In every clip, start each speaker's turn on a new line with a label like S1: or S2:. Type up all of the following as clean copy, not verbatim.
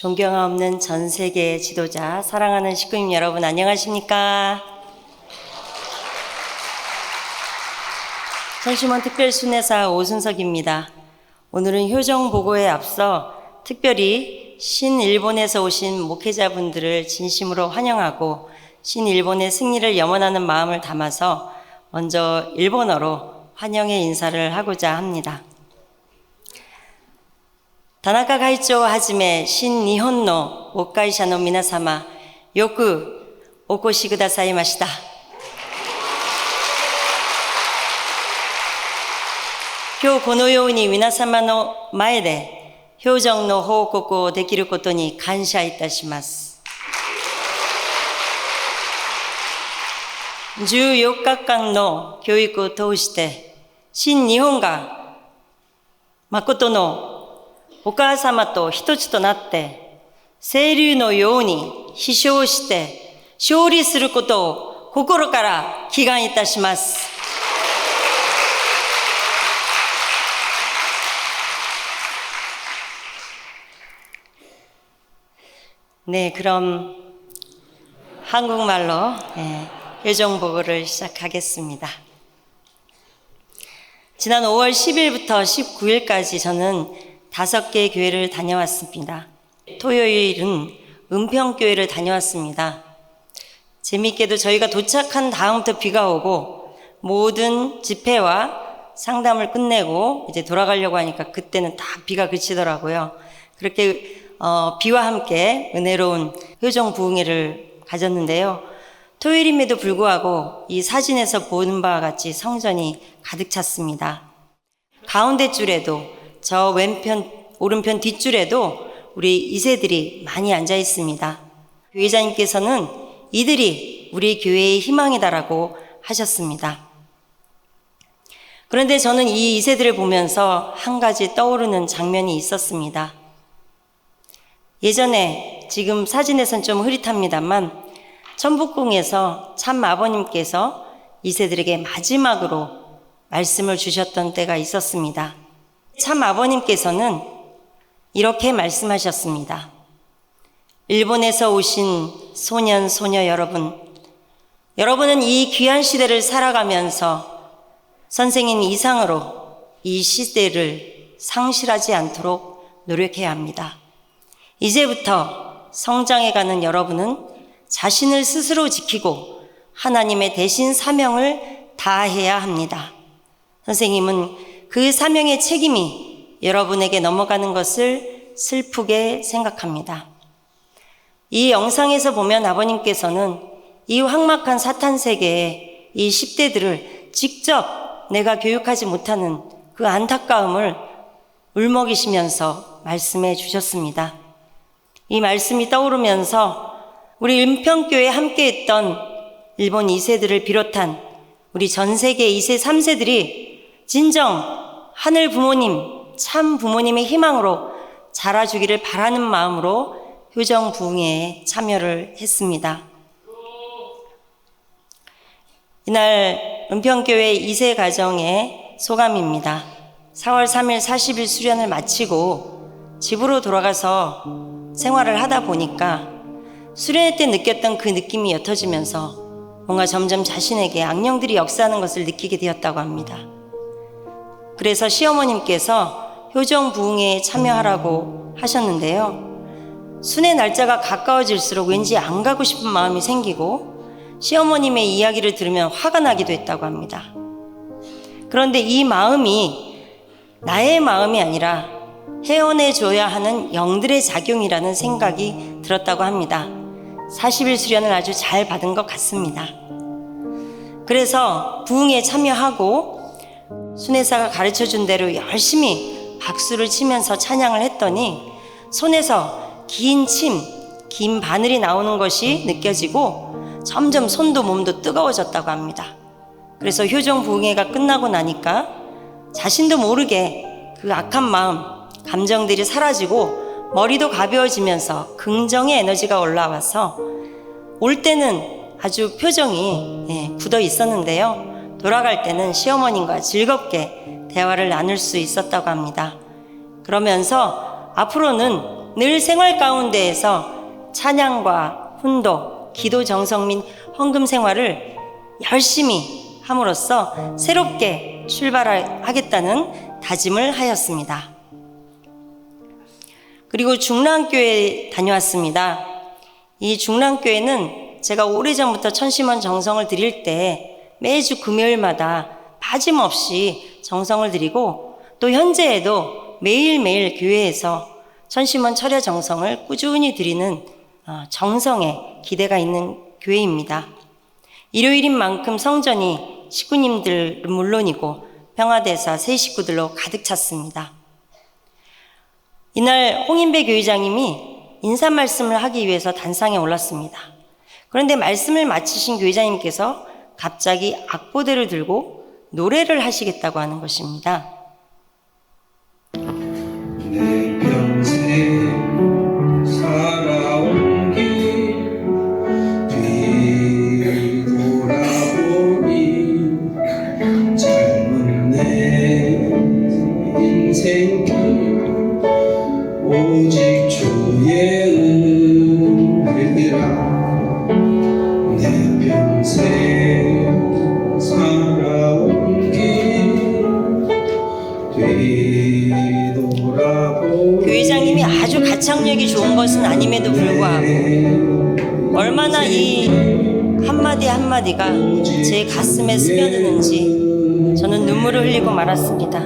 S1: 존경 없는 전 세계 지도자, 사랑하는 식구님 여러분 안녕하십니까? 천심원 특별순회사 오순석입니다. 오늘은 효정보고에 앞서 특별히 신일본에서 오신 목회자분들을 진심으로 환영하고 신일본의 승리를 염원하는 마음을 담아서 먼저 일본어로 환영의 인사를 하고자 합니다. 다나카 가이초 하지메 신니혼노 목가이샤노 미나사마 요쿠 오코시 쿠다사이마시타.今日このように皆様の前で表情の報告をできることに感謝いたします。14日間の教育を通して新日本が誠のお母様と一つとなって清流のように飛翔して勝利することを心から祈願いたします。네, 그럼 한국말로 효정보고를 시작하겠습니다. 지난 5월 10일부터 19일까지 저는 5개 교회를 다녀왔습니다. 토요일은 은평교회를 다녀왔습니다. 재미있게도 저희가 도착한 다음부터 비가 오고 모든 집회와 상담을 끝내고 이제 돌아가려고 하니까 그때는 다 비가 그치더라고요. 그렇게 비와 함께 은혜로운 효정부흥회를 가졌는데요. 토요일임에도 불구하고 이 사진에서 보는 바와 같이 성전이 가득 찼습니다. 가운데 줄에도 저 왼편, 오른편 뒷줄에도 우리 2세들이 많이 앉아 있습니다. 교회자님께서는 이들이 우리 교회의 희망이다라고 하셨습니다. 그런데 저는 이 2세들을 보면서 한 가지 떠오르는 장면이 있었습니다. 예전에, 지금 사진에선 좀 흐릿합니다만 천북궁에서 참 아버님께서 2세들에게 마지막으로 말씀을 주셨던 때가 있었습니다. 참 아버님께서는 이렇게 말씀하셨습니다. 일본에서 오신 소년, 소녀 여러분, 여러분은 이 귀한 시대를 살아가면서 선생님 이상으로 이 시대를 상실하지 않도록 노력해야 합니다. 이제부터 성장해가는 여러분은 자신을 스스로 지키고 하나님의 대신 사명을 다해야 합니다. 선생님은 그 사명의 책임이 여러분에게 넘어가는 것을 슬프게 생각합니다. 이 영상에서 보면 아버님께서는 이 황막한 사탄 세계에 이 10대들을 직접 내가 교육하지 못하는 그 안타까움을 울먹이시면서 말씀해 주셨습니다. 이 말씀이 떠오르면서 우리 은평교회에 함께했던 일본 2세들을 비롯한 우리 전 세계 2세, 3세들이 진정 하늘 부모님, 참 부모님의 희망으로 자라주기를 바라는 마음으로 효정부흥회에 참여를 했습니다. 이날 은평교회 2세 가정의 소감입니다. 4월 3일 40일 수련을 마치고 집으로 돌아가서 생활을 하다 보니까 수련회 때 느꼈던 그 느낌이 옅어지면서 뭔가 점점 자신에게 악령들이 역사하는 것을 느끼게 되었다고 합니다. 그래서 시어머님께서 효정부흥회에 참여하라고 하셨는데요. 순회 날짜가 가까워질수록 왠지 안 가고 싶은 마음이 생기고 시어머님의 이야기를 들으면 화가 나기도 했다고 합니다. 그런데 이 마음이 나의 마음이 아니라 헤어내줘야 하는 영들의 작용이라는 생각이 들었다고 합니다. 40일 수련을 아주 잘 받은 것 같습니다. 그래서 부흥회에 참여하고 순회사가 가르쳐준 대로 열심히 박수를 치면서 찬양을 했더니 손에서 긴 침, 긴 바늘이 나오는 것이 느껴지고 점점 손도 몸도 뜨거워졌다고 합니다. 그래서 효정부흥회가 끝나고 나니까 자신도 모르게 그 악한 마음, 감정들이 사라지고 머리도 가벼워지면서 긍정의 에너지가 올라와서 올 때는 아주 표정이 굳어 있었는데요. 돌아갈 때는 시어머님과 즐겁게 대화를 나눌 수 있었다고 합니다. 그러면서 앞으로는 늘 생활 가운데에서 찬양과 훈도, 기도 정성 및 헌금 생활을 열심히 함으로써 새롭게 출발하겠다는 다짐을 하였습니다. 그리고 중랑교회에 다녀왔습니다. 이 중랑교회는 제가 오래전부터 천심원 정성을 드릴 때 매주 금요일마다 빠짐없이 정성을 드리고 또 현재에도 매일매일 교회에서 천심원 철야 정성을 꾸준히 드리는 정성에 기대가 있는 교회입니다. 일요일인 만큼 성전이 식구님들 물론이고 평화대사 새 식구들로 가득 찼습니다. 이날 홍인배 교회장님이 인사 말씀을 하기 위해서 단상에 올랐습니다. 그런데 말씀을 마치신 교회장님께서 갑자기 악보대를 들고 노래를 하시겠다고 하는 것입니다.
S2: 내 평생 살아온 길 뒤돌아보니 젊은 내 인생길 오직 주의 은혜라 내 평생 살아온 길
S1: 교회장님이 아주 가창력이 좋은 것은 아님에도 불구하고 얼마나 이 한마디 한마디가 제 가슴에 스며드는지 저는 눈물을 흘리고 말았습니다.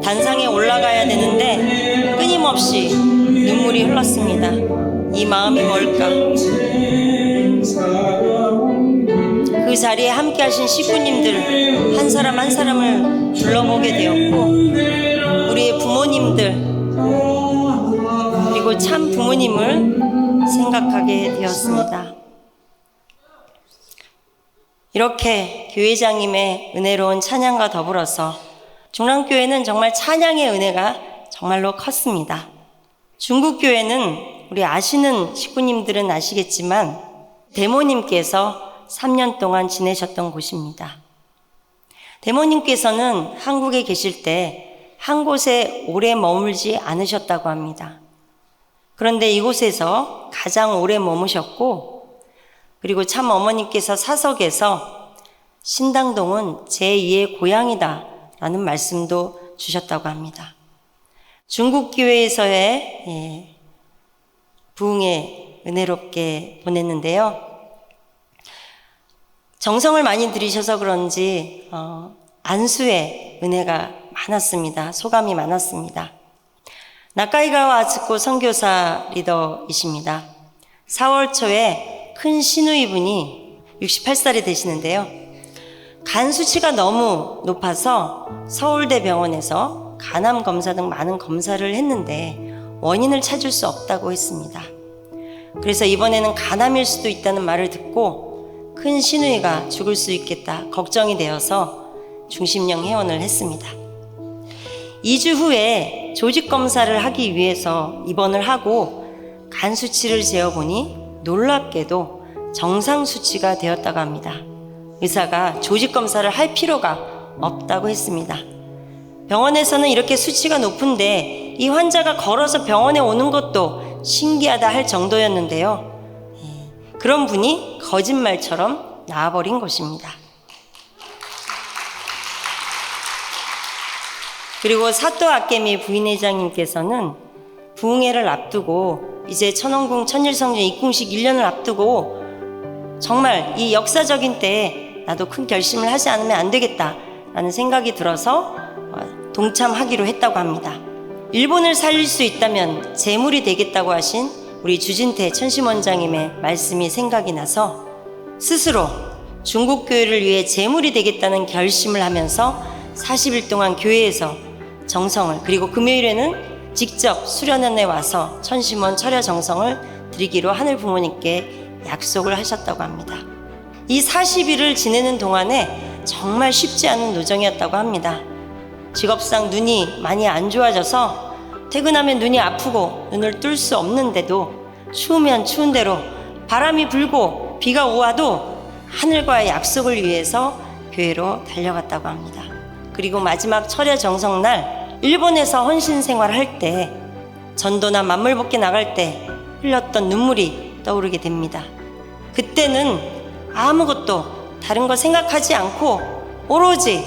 S1: 단상에 올라가야 되는데 끊임없이 눈물이 흘렀습니다. 이 마음이 뭘까? 그 자리에 함께 하신 식구님들 한 사람 한 사람을 불러보게 되었고 우리의 부모님들 그리고 참 부모님을 생각하게 되었습니다. 이렇게 교회장님의 은혜로운 찬양과 더불어서 중랑교회는 정말 찬양의 은혜가 정말로 컸습니다. 중국교회는 우리 아시는 식구님들은 아시겠지만 대모님께서 3년 동안 지내셨던 곳입니다. 대모님께서는 한국에 계실 때 한 곳에 오래 머물지 않으셨다고 합니다. 그런데 이곳에서 가장 오래 머무셨고 그리고 참 어머님께서 사석에서 신당동은 제2의 고향이다 라는 말씀도 주셨다고 합니다. 중국교회에서의 부흥에 은혜롭게 보냈는데요. 정성을 많이 들이셔서 그런지 안수의 은혜가 많았습니다. 소감이 많았습니다. 나카이가와 아츠코 선교사 리더이십니다. 4월 초에 큰 시누이분이 68살이 되시는데요. 간 수치가 너무 높아서 서울대병원에서 간암 검사 등 많은 검사를 했는데 원인을 찾을 수 없다고 했습니다. 그래서 이번에는 간암일 수도 있다는 말을 듣고 큰 시누이가 죽을 수 있겠다 걱정이 되어서 중심령 회원을 했습니다. 2주 후에 조직 검사를 하기 위해서 입원을 하고 간 수치를 재어보니 놀랍게도 정상 수치가 되었다고 합니다. 의사가 조직 검사를 할 필요가 없다고 했습니다. 병원에서는 이렇게 수치가 높은데 이 환자가 걸어서 병원에 오는 것도 신기하다 할 정도였는데요. 그런 분이 거짓말처럼 나와버린 것입니다. 그리고 사또 아케미 부인회장님께서는 부흥회를 앞두고 이제 천원궁 천일성전 입궁식 1년을 앞두고 정말 이 역사적인 때에 나도 큰 결심을 하지 않으면 안 되겠다라는 생각이 들어서 동참하기로 했다고 합니다. 일본을 살릴 수 있다면 재물이 되겠다고 하신 우리 주진태 천심원장님의 말씀이 생각이 나서 스스로 중국교회를 위해 재물이 되겠다는 결심을 하면서 40일 동안 교회에서 정성을 그리고 금요일에는 직접 수련원에 와서 천심원 철야 정성을 드리기로 하늘 부모님께 약속을 하셨다고 합니다. 이 40일을 지내는 동안에 정말 쉽지 않은 노정이었다고 합니다. 직업상 눈이 많이 안 좋아져서 퇴근하면 눈이 아프고 눈을 뜰 수 없는데도 추우면 추운 대로 바람이 불고 비가 오와도 하늘과의 약속을 위해서 교회로 달려갔다고 합니다. 그리고 마지막 철야 정성날 일본에서 헌신 생활을 할 때 전도나 만물복귀 나갈 때 흘렸던 눈물이 떠오르게 됩니다. 그때는 아무것도 다른 거 생각하지 않고 오로지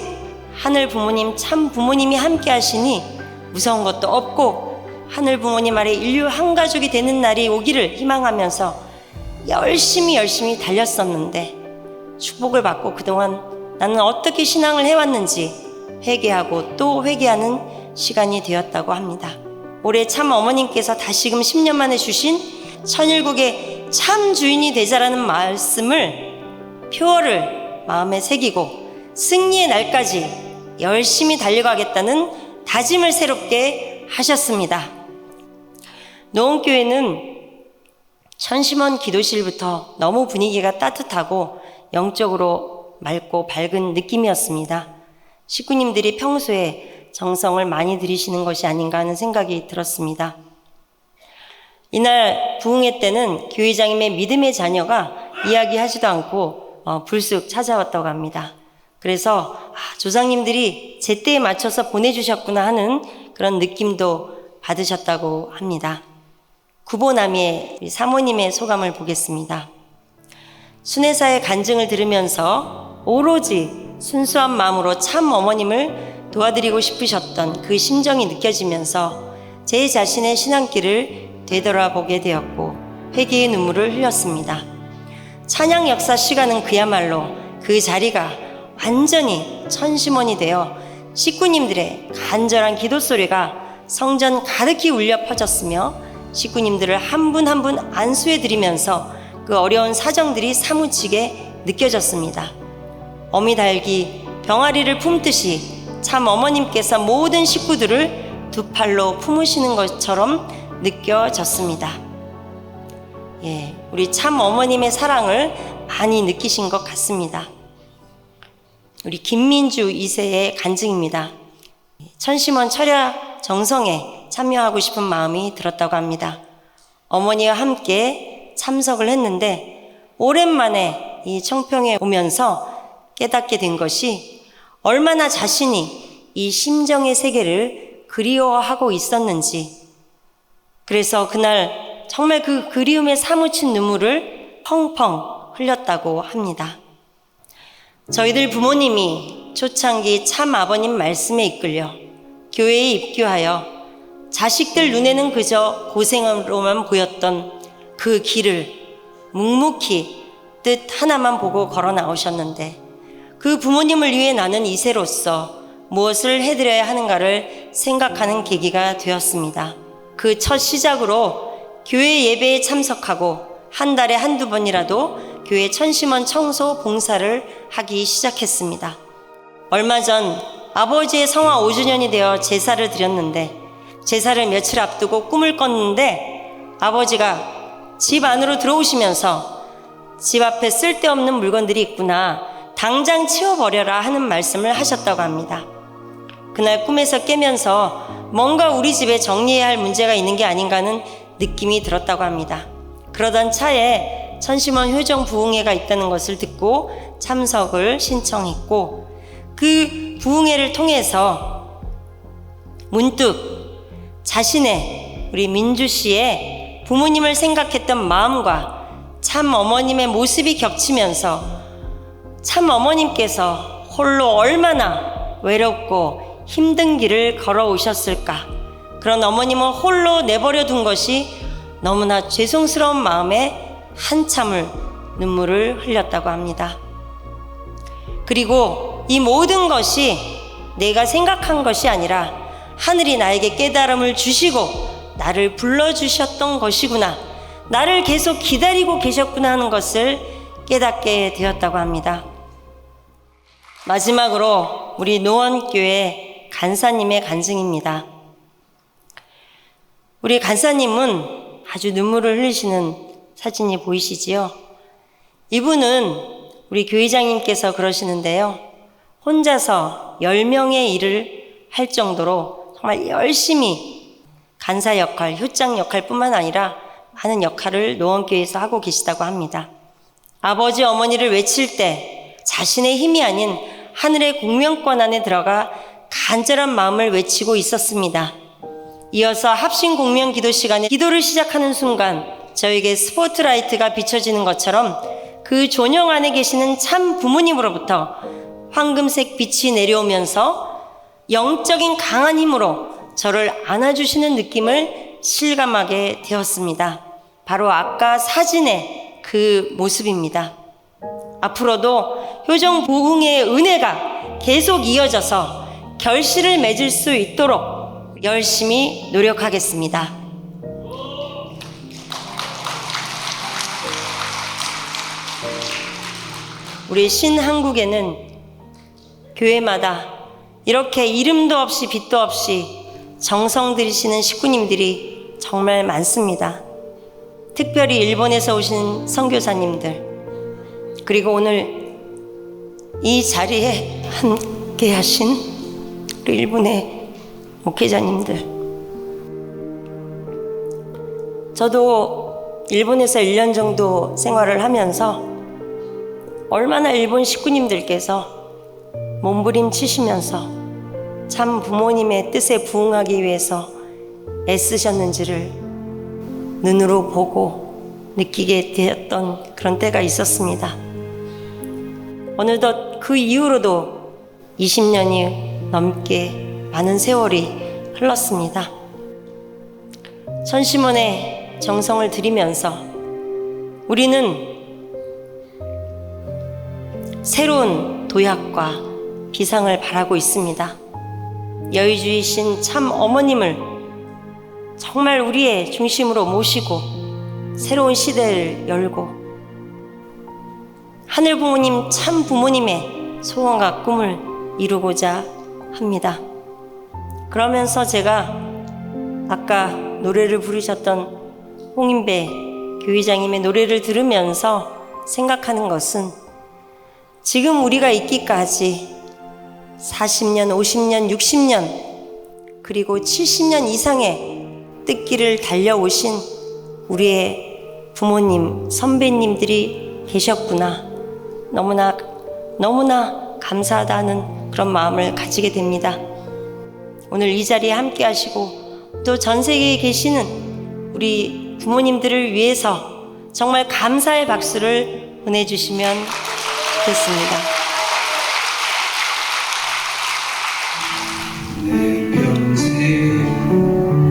S1: 하늘 부모님, 참 부모님이 함께 하시니 무서운 것도 없고 하늘 부모님 아래 인류 한 가족이 되는 날이 오기를 희망하면서 열심히 달렸었는데, 축복을 받고 그동안 나는 어떻게 신앙을 해왔는지 회개하고 또 회개하는 시간이 되었다고 합니다. 올해 참 어머님께서 다시금 10년 만에 주신 천일국의 참 주인이 되자라는 말씀을 표어를 마음에 새기고 승리의 날까지 열심히 달려가겠다는 다짐을 새롭게 하셨습니다. 노원교회는 천심원 기도실부터 너무 분위기가 따뜻하고 영적으로 맑고 밝은 느낌이었습니다. 식구님들이 평소에 정성을 많이 들이시는 것이 아닌가 하는 생각이 들었습니다. 이날 부흥회 때는 교회장님의 믿음의 자녀가 이야기하지도 않고 불쑥 찾아왔다고 합니다. 그래서 조상님들이 제때에 맞춰서 보내주셨구나 하는 그런 느낌도 받으셨다고 합니다. 구보남이의 사모님의 소감을 보겠습니다. 순회사의 간증을 들으면서 오로지 순수한 마음으로 참 어머님을 도와드리고 싶으셨던 그 심정이 느껴지면서 제 자신의 신앙길을 되돌아보게 되었고 회개의 눈물을 흘렸습니다. 찬양 역사 시간은 그야말로 그 자리가 완전히 천심원이 되어 식구님들의 간절한 기도 소리가 성전 가득히 울려 퍼졌으며 식구님들을 한 분 한 분 안수해 드리면서 그 어려운 사정들이 사무치게 느껴졌습니다. 어미 닭이 병아리를 품듯이 참 어머님께서 모든 식구들을 두 팔로 품으시는 것처럼 느껴졌습니다. 우리 참 어머님의 사랑을 많이 느끼신 것 같습니다. 우리 김민주 2세의 간증입니다. 천심원 철야 정성에 참여하고 싶은 마음이 들었다고 합니다. 어머니와 함께 참석을 했는데 오랜만에 이 청평에 오면서 깨닫게 된 것이 얼마나 자신이 이 심정의 세계를 그리워하고 있었는지, 그래서 그날 정말 그 그리움에 사무친 눈물을 펑펑 흘렸다고 합니다. 저희들 부모님이 초창기 참 아버님 말씀에 이끌려 교회에 입교하여 자식들 눈에는 그저 고생으로만 보였던 그 길을 묵묵히 뜻 하나만 보고 걸어 나오셨는데, 그 부모님을 위해 나는 2세로서 무엇을 해드려야 하는가를 생각하는 계기가 되었습니다. 그 첫 시작으로 교회 예배에 참석하고 한 달에 한두 번이라도 교회 천심원 청소 봉사를 하기 시작했습니다. 얼마 전 아버지의 성화 5주년이 되어 제사를 드렸는데, 제사를 며칠 앞두고 꿈을 꿨는데 아버지가 집 안으로 들어오시면서 집 앞에 쓸데없는 물건들이 있구나, 당장 치워버려라 하는 말씀을 하셨다고 합니다. 그날 꿈에서 깨면서 뭔가 우리 집에 정리해야 할 문제가 있는 게 아닌가 하는 느낌이 들었다고 합니다. 그러던 차에 천심원 효정 부흥회가 있다는 것을 듣고 참석을 신청했고, 그 부흥회를 통해서 문득 자신의 우리 민주 씨의 부모님을 생각했던 마음과 참 어머님의 모습이 겹치면서 참 어머님께서 홀로 얼마나 외롭고 힘든 길을 걸어오셨을까, 그런 어머님을 홀로 내버려 둔 것이 너무나 죄송스러운 마음에 한참을 눈물을 흘렸다고 합니다. 그리고 이 모든 것이 내가 생각한 것이 아니라 하늘이 나에게 깨달음을 주시고 나를 불러주셨던 것이구나, 나를 계속 기다리고 계셨구나 하는 것을 깨닫게 되었다고 합니다. 마지막으로 우리 노원교회 간사님의 간증입니다. 우리 간사님은 아주 눈물을 흘리시는 사진이 보이시지요? 이분은 우리 교회장님께서 그러시는데요, 혼자서 10명의 일을 할 정도로 정말 열심히 간사 역할, 효장 역할 뿐만 아니라 많은 역할을 노원교회에서 하고 계시다고 합니다. 아버지 어머니를 외칠 때 자신의 힘이 아닌 하늘의 공명권 안에 들어가 간절한 마음을 외치고 있었습니다. 이어서 합심 공명 기도 시간에 기도를 시작하는 순간 저에게 스포트라이트가 비춰지는 것처럼 그 존영 안에 계시는 참 부모님으로부터 황금색 빛이 내려오면서 영적인 강한 힘으로 저를 안아주시는 느낌을 실감하게 되었습니다. 바로 아까 사진의 그 모습입니다. 앞으로도 효정 부흥의 은혜가 계속 이어져서 결실을 맺을 수 있도록 열심히 노력하겠습니다. 우리 신한국에는 교회마다 이렇게 이름도 없이 빛도 없이 정성 들이시는 식구님들이 정말 많습니다. 특별히 일본에서 오신 선교사님들, 그리고 오늘 이 자리에 함께 하신 우리 일본의 목회자님들, 저도 일본에서 1년 정도 생활을 하면서 얼마나 일본 식구님들께서 몸부림치시면서 참 부모님의 뜻에 부응하기 위해서 애쓰셨는지를 눈으로 보고 느끼게 되었던 그런 때가 있었습니다. 어느덧 그 이후로도 20년이 넘게 많은 세월이 흘렀습니다. 천심원에 정성을 들이면서 우리는 새로운 도약과 비상을 바라고 있습니다. 여의주이신 참 어머님을 정말 우리의 중심으로 모시고 새로운 시대를 열고 하늘 부모님 참 부모님의 소원과 꿈을 이루고자 합니다. 그러면서 제가 아까 노래를 부르셨던 홍인배 교회장님의 노래를 들으면서 생각하는 것은 지금 우리가 있기까지 40년, 50년, 60년 그리고 70년 이상의 뜻길을 달려오신 우리의 부모님, 선배님들이 계셨구나. 너무나 감사하다는 그런 마음을 가지게 됩니다. 오늘 이 자리에 함께 하시고 또 전 세계에 계시는 우리 부모님들을 위해서 정말 감사의 박수를 보내주시면 좋겠습니다.
S2: 내 평생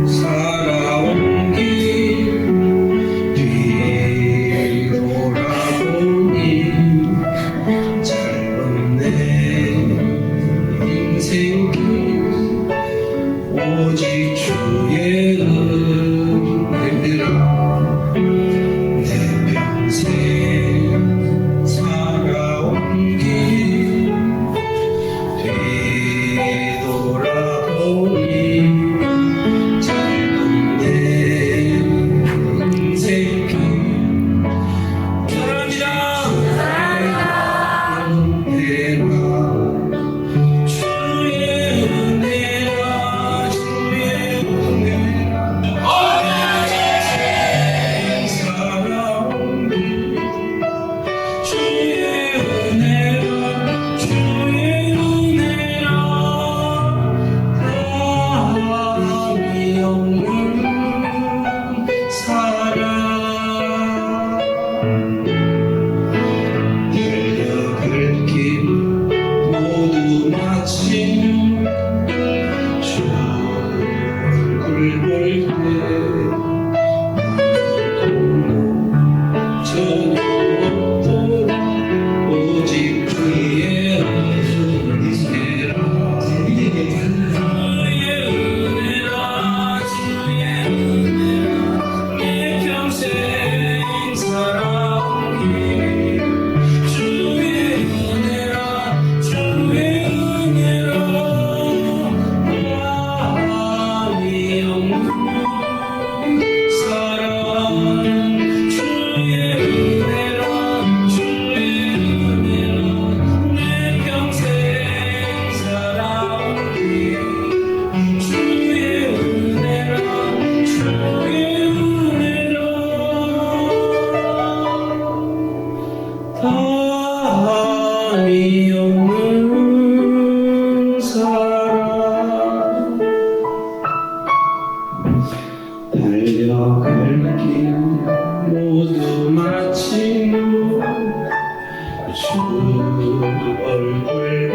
S2: 살아온 길 뒤돌아보니 짧은 내 인생길 오직 주의 은혜라. 내 평생 살아온 길 주 얼굴